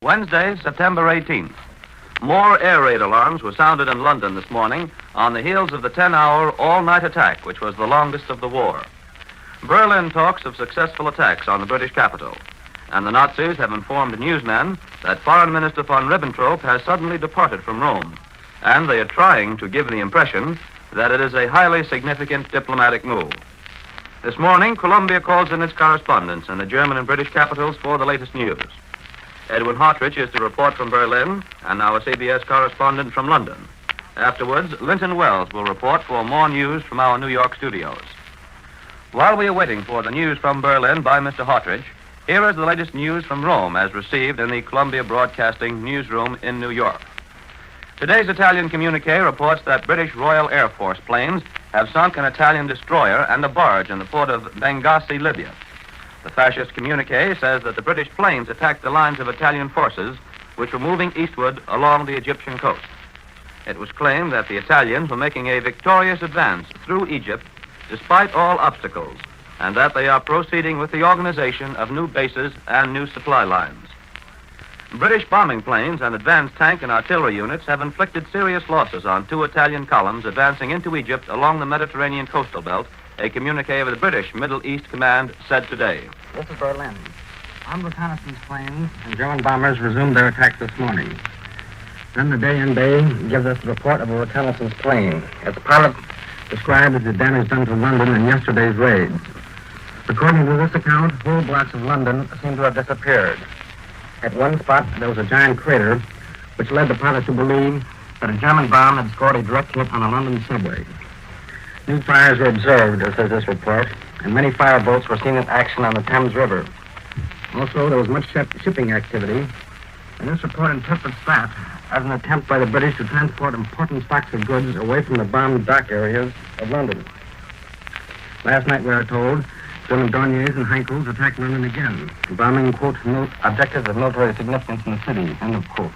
Wednesday, September 18th. More air raid alarms were sounded in London this morning on the heels of the 10-hour all-night attack, which was the longest of the war. Berlin talks of successful attacks on the British capital, and the Nazis have informed newsmen that Foreign Minister von Ribbentrop has suddenly departed from Rome, and they are trying to give the impression that it is a highly significant diplomatic move. This morning, Columbia calls in its correspondents in the German and British capitals for the latest news. Edwin Hartrich is to report from Berlin, and our CBS correspondent from London. Afterwards, Linton Wells will report for more news from our New York studios. While we are waiting for the news from Berlin by Mr. Hartrich, here is the latest news from Rome as received in the Columbia Broadcasting newsroom in New York. Today's Italian communique reports that British Royal Air Force planes have sunk an Italian destroyer and a barge in the port of Benghazi, Libya. The fascist communique says that the British planes attacked the lines of Italian forces which were moving eastward along the Egyptian coast. It was claimed that the Italians were making a victorious advance through Egypt despite all obstacles, and that they are proceeding with the organization of new bases and new supply lines. British bombing planes and advanced tank and artillery units have inflicted serious losses on two Italian columns advancing into Egypt along the Mediterranean coastal belt, a communique of the British Middle East Command said today. This is Berlin. Armed reconnaissance planes and German bombers resumed their attacks this morning. Then the DNB gives us the report of a reconnaissance plane. Its pilot describes the damage done to London in yesterday's raid. According to this account, whole blocks of London seem to have disappeared. At one spot, there was a giant crater, which led the pilot to believe that a German bomb had scored a direct hit on a London subway. New fires were observed, says this report, and many fireboats were seen in action on the Thames River. Also, there was much shipping activity, and this report interprets that as an attempt by the British to transport important stocks of goods away from the bombed dock areas of London. Last night, we are told, German Dorniers and Heinkels attacked London again, bombing, quote, objectives of military significance in the city, end of quote.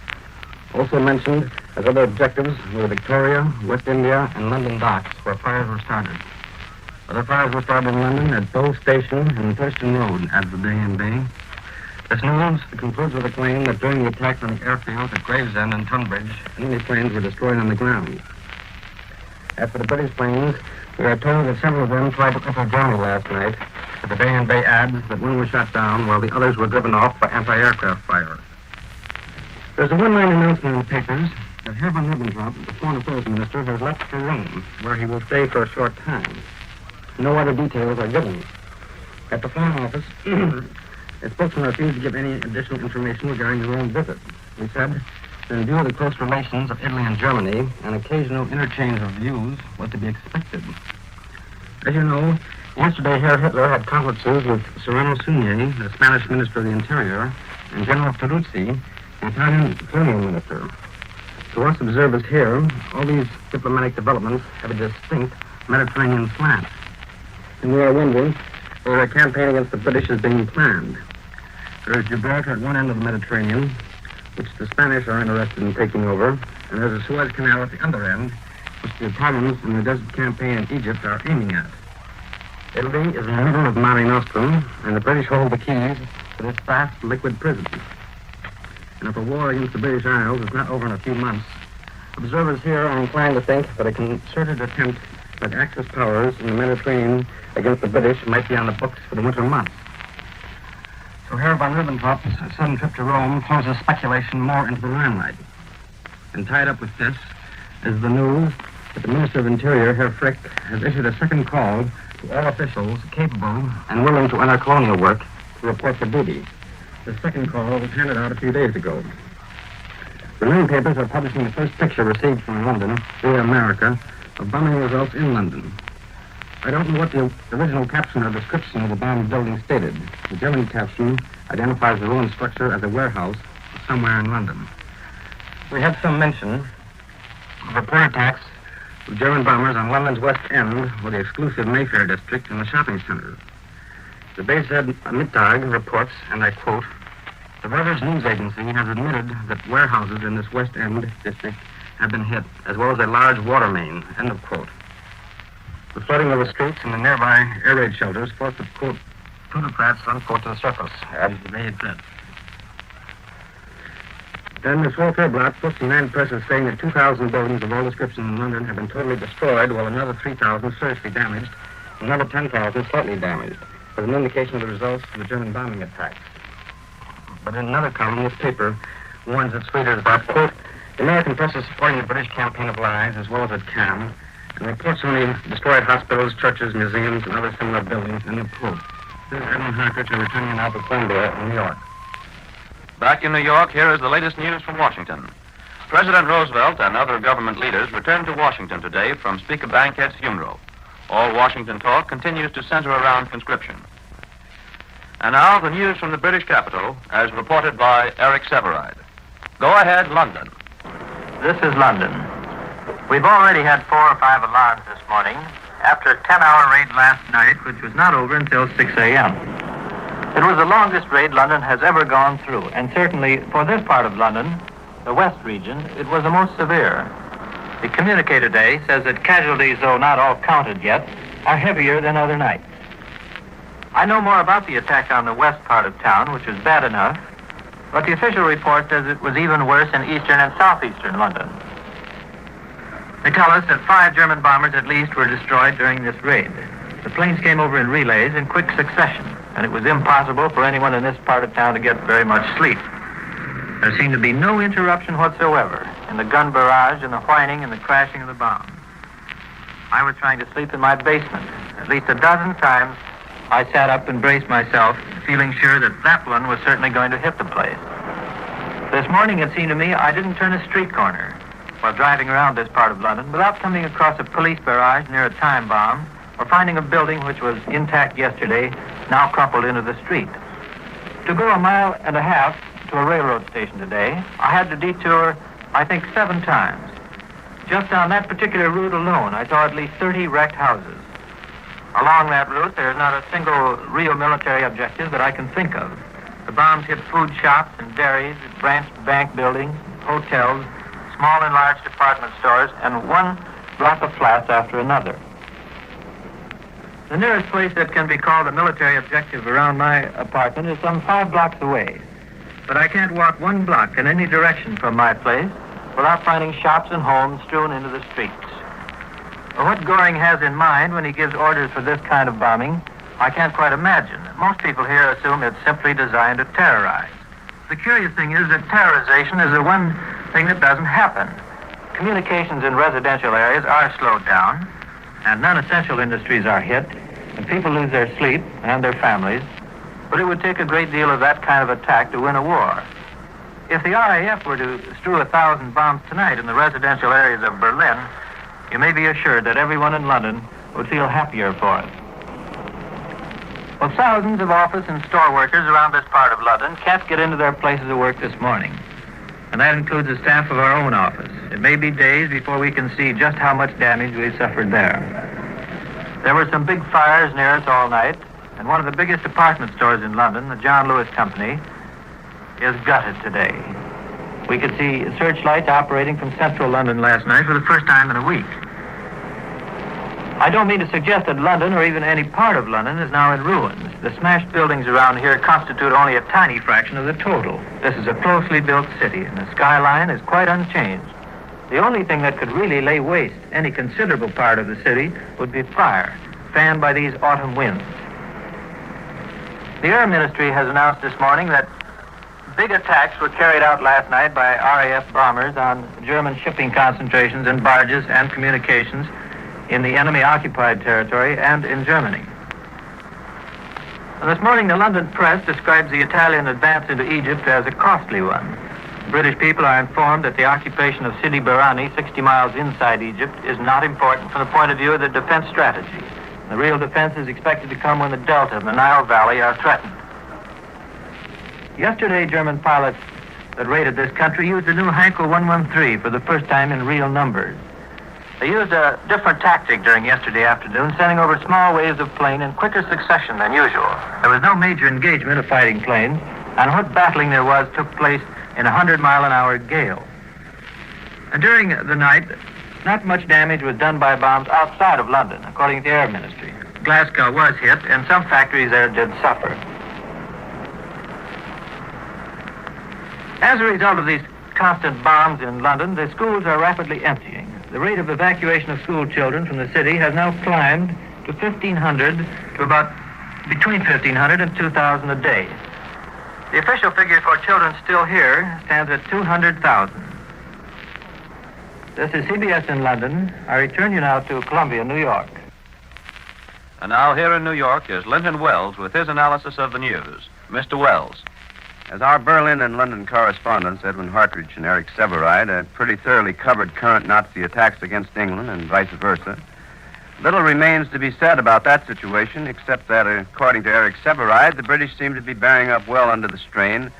Also mentioned as other objectives were Victoria, West India, and London docks, where fires were started. Other fires were started in London at Bow Station and Thurston Road, adds the DNB. This news concludes with a claim that during the attack on the airfields at Gravesend and Tunbridge, enemy planes were destroyed on the ground. As for the British planes, we are told that several of them tried to enter Germany last night, but the DNB adds that one was shot down while the others were driven off by anti-aircraft fire. There's a one-line announcement in the papers that Herr von Ribbentrop, the Foreign Affairs Minister, has left for Rome, where he will stay for a short time. No other details are given. At the Foreign Office, a spokesman refused to give any additional information regarding the Rome visit. He said that in view of the close relations of Italy and Germany, an occasional interchange of views was to be expected. As you know, yesterday Herr Hitler had conferences with Serrano Suñé, the Spanish Minister of the Interior, and General Teruzzi, the Italian Colonial Minister. To us observers here, all these diplomatic developments have a distinct Mediterranean slant. And we are wondering whether a campaign against the British is being planned. There is Gibraltar at one end of the Mediterranean, which the Spanish are interested in taking over, and there's a Suez Canal at the other end, which the Italians in the desert campaign in Egypt are aiming at. Italy is in the middle of Mare Nostrum, and the British hold the keys to this vast liquid prison. And if a war against the British Isles is not over in a few months, observers here are inclined to think that a concerted attempt by the Axis powers in the Mediterranean against the British might be on the books for the winter months. So Herr von Ribbentrop's sudden trip to Rome throws the speculation more into the limelight. And tied up with this is the news that the Minister of Interior, Herr Frick, has issued a second call to all officials capable and willing to enter colonial work to report for duty. The second call was handed out a few days ago. The main papers are publishing the first picture received from London via America of bombing results in London. I don't know what the original caption or description of the bombed building stated. The German caption identifies the ruined structure as a warehouse somewhere in London. We had some mention of report attacks of German bombers on London's West End, or the exclusive Mayfair district, in the shopping centers. The Bayzed Mittag reports, and I quote, "The Reuters news agency has admitted that warehouses in this West End district have been hit, as well as a large water main," end of quote. The flooding of the streets and the nearby air raid shelters forced the, quote, plutocrats, unquote, to the surface, adds the Bayzed. Then this welfare block puts some land presses saying that 2,000 buildings of all descriptions in London have been totally destroyed, while another 3,000 seriously damaged, and another 10,000 slightly damaged, as an indication of the results of the German bombing attacks. But in another column, this paper warns its readers about, quote, the American press is supporting the British campaign of lies as well as it can, and reports only destroyed hospitals, churches, museums, and other similar buildings, and the quote. This is Edmund Hartridge, returning now to Columbia in New York. Back in New York, here is the latest news from Washington. President Roosevelt and other government leaders returned to Washington today from Speaker Bankett's funeral. All Washington talk continues to center around conscription. And now the news from the British capital, as reported by Eric Severide. Go ahead, London. This is London. We've already had 4 or 5 alarms this morning after a 10-hour raid last night, which was not over until 6 a.m. It was the longest raid London has ever gone through, and certainly for this part of London, the West region, it was the most severe. The communique today says that casualties, though not all counted yet, are heavier than other nights. I know more about the attack on the west part of town, which was bad enough, but the official report says it was even worse in eastern and southeastern London. They tell us that 5 German bombers at least were destroyed during this raid. The planes came over in relays in quick succession, and it was impossible for anyone in this part of town to get very much sleep. There seemed to be no interruption whatsoever in the gun barrage and the whining and the crashing of the bombs. I was trying to sleep in my basement. At least a dozen times I sat up and braced myself, feeling sure that that one was certainly going to hit the place. This morning it seemed to me I didn't turn a street corner while driving around this part of London without coming across a police barrage near a time bomb or finding a building which was intact yesterday now crumpled into the street. To go 1.5 miles to a railroad station today, I had to detour, I think, 7 times. Just on that particular route alone, I saw at least 30 wrecked houses. Along that route, there's not a single real military objective that I can think of. The bombs hit food shops and dairies, branched bank buildings, hotels, small and large department stores, and one block of flats after another. The nearest place that can be called a military objective around my apartment is some 5 blocks away. But I can't walk 1 block in any direction from my place without finding shops and homes strewn into the streets. Well, what Goring has in mind when he gives orders for this kind of bombing, I can't quite imagine. Most people here assume it's simply designed to terrorize. The curious thing is that terrorization is the one thing that doesn't happen. Communications in residential areas are slowed down, and non-essential industries are hit, and people lose their sleep and their families. But it would take a great deal of that kind of attack to win a war. If the RAF were to strew 1,000 bombs tonight in the residential areas of Berlin, you may be assured that everyone in London would feel happier for it. Well, thousands of office and store workers around this part of London can't get into their places of work this morning. And that includes the staff of our own office. It may be days before we can see just how much damage we've suffered there. There were some big fires near us all night, and one of the biggest department stores in London, the John Lewis Company, is gutted today. We could see searchlights operating from central London last night for the first time in a week. I don't mean to suggest that London, or even any part of London, is now in ruins. The smashed buildings around here constitute only a tiny fraction of the total. This is a closely built city, and the skyline is quite unchanged. The only thing that could really lay waste any considerable part of the city would be fire, fanned by these autumn winds. The Air Ministry has announced this morning that big attacks were carried out last night by RAF bombers on German shipping concentrations and barges and communications in the enemy-occupied territory and in Germany. And this morning, the London press describes the Italian advance into Egypt as a costly one. British people are informed that the occupation of Sidi Barrani, 60 miles inside Egypt, is not important from the point of view of the defense strategy. The real defense is expected to come when the Delta and the Nile Valley are threatened. Yesterday, German pilots that raided this country used the new Heinkel 113 for the first time in real numbers. They used a different tactic during yesterday afternoon, sending over small waves of plane in quicker succession than usual. There was no major engagement of fighting planes, and what battling there was took place in a 100-mile-an-hour gale. And during the night, not much damage was done by bombs outside of London, according to the Air Ministry. Glasgow was hit, and some factories there did suffer. As a result of these constant bombs in London, the schools are rapidly emptying. The rate of evacuation of school children from the city has now climbed to 1,500, to about between 1,500 and 2,000 a day. The official figure for children still here stands at 200,000. This is CBS in London. I return you now to Columbia, New York. And now here in New York is Linton Wells with his analysis of the news. Mr. Wells. As our Berlin and London correspondents, Edwin Hartridge and Eric Severide, had pretty thoroughly covered current Nazi attacks against England and vice versa, little remains to be said about that situation, except that, according to Eric Severide, the British seem to be bearing up well under the strain,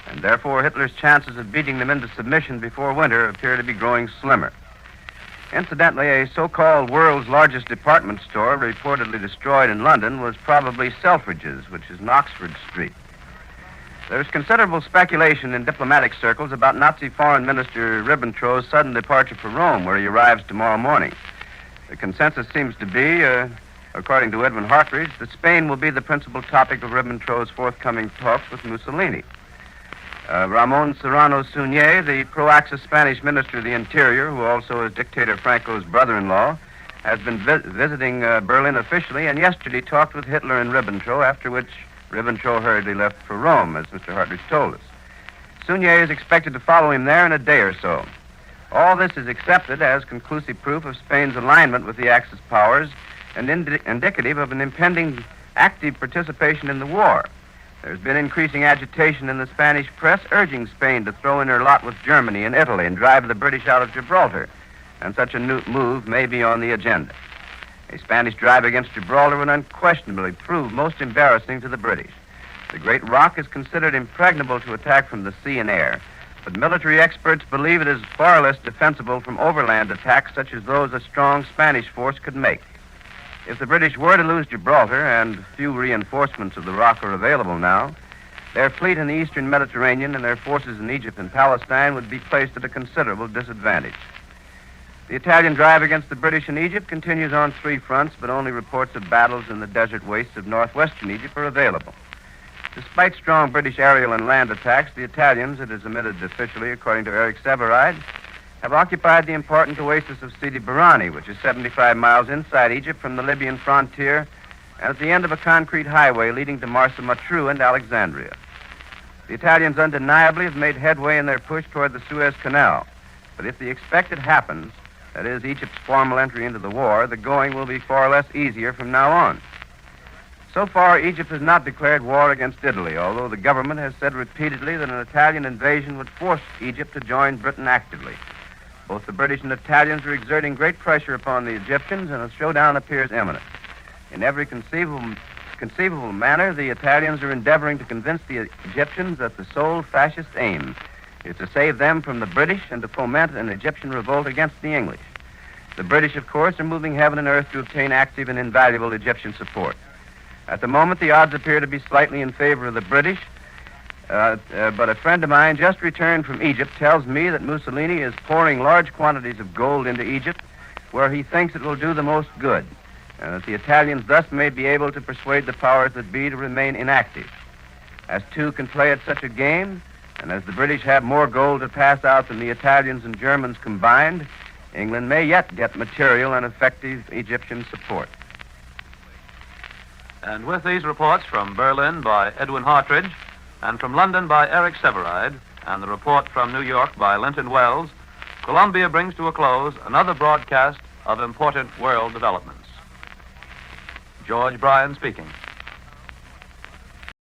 and therefore Hitler's chances of beating them into submission before winter appear to be growing slimmer. Incidentally, a so-called world's largest department store reportedly destroyed in London was probably Selfridge's, which is in Oxford Street. There's considerable speculation in diplomatic circles about Nazi Foreign Minister Ribbentrop's sudden departure for Rome, where he arrives tomorrow morning. The consensus seems to be, according to Edwin Hartridge, that Spain will be the principal topic of Ribbentrop's forthcoming talks with Mussolini. Ramon Serrano Suñé, the pro-Axis Spanish Minister of the Interior, who also is Dictator Franco's brother-in-law, has been visiting Berlin officially, and yesterday talked with Hitler and Ribbentrop, after which Ribbentrop hurriedly left for Rome, as Mr. Hartridge told us. Suñé is expected to follow him there in a day or so. All this is accepted as conclusive proof of Spain's alignment with the Axis powers and indicative of an impending active participation in the war. There's been increasing agitation in the Spanish press urging Spain to throw in her lot with Germany and Italy and drive the British out of Gibraltar, and such a new move may be on the agenda. A Spanish drive against Gibraltar would unquestionably prove most embarrassing to the British. The Great Rock is considered impregnable to attack from the sea and air, but military experts believe it is far less defensible from overland attacks such as those a strong Spanish force could make. If the British were to lose Gibraltar, and few reinforcements of the Rock are available now, their fleet in the eastern Mediterranean and their forces in Egypt and Palestine would be placed at a considerable disadvantage. The Italian drive against the British in Egypt continues on three fronts, but only reports of battles in the desert wastes of northwestern Egypt are available. Despite strong British aerial and land attacks, the Italians, it is admitted officially according to Eric Severide, have occupied the important oasis of Sidi Barrani, which is 75 miles inside Egypt from the Libyan frontier and at the end of a concrete highway leading to Marsa Matruh and Alexandria. The Italians undeniably have made headway in their push toward the Suez Canal, but if the expected happens, that is, Egypt's formal entry into the war, the going will be far less easier from now on. So far, Egypt has not declared war against Italy, although the government has said repeatedly that an Italian invasion would force Egypt to join Britain actively. Both the British and Italians are exerting great pressure upon the Egyptians, and a showdown appears imminent. In every conceivable manner, the Italians are endeavoring to convince the Egyptians that the sole fascist aim is to save them from the British and to foment an Egyptian revolt against the English. The British, of course, are moving heaven and earth to obtain active and invaluable Egyptian support. At the moment, the odds appear to be slightly in favor of the British, but a friend of mine just returned from Egypt tells me that Mussolini is pouring large quantities of gold into Egypt where he thinks it will do the most good, and that the Italians thus may be able to persuade the powers that be to remain inactive. As two can play at such a game, and as the British have more gold to pass out than the Italians and Germans combined, England may yet get material and effective Egyptian support. And with these reports from Berlin by Edwin Hartridge, and from London by Eric Severide, and the report from New York by Linton Wells, Columbia brings to a close another broadcast of important world developments. George Bryan speaking.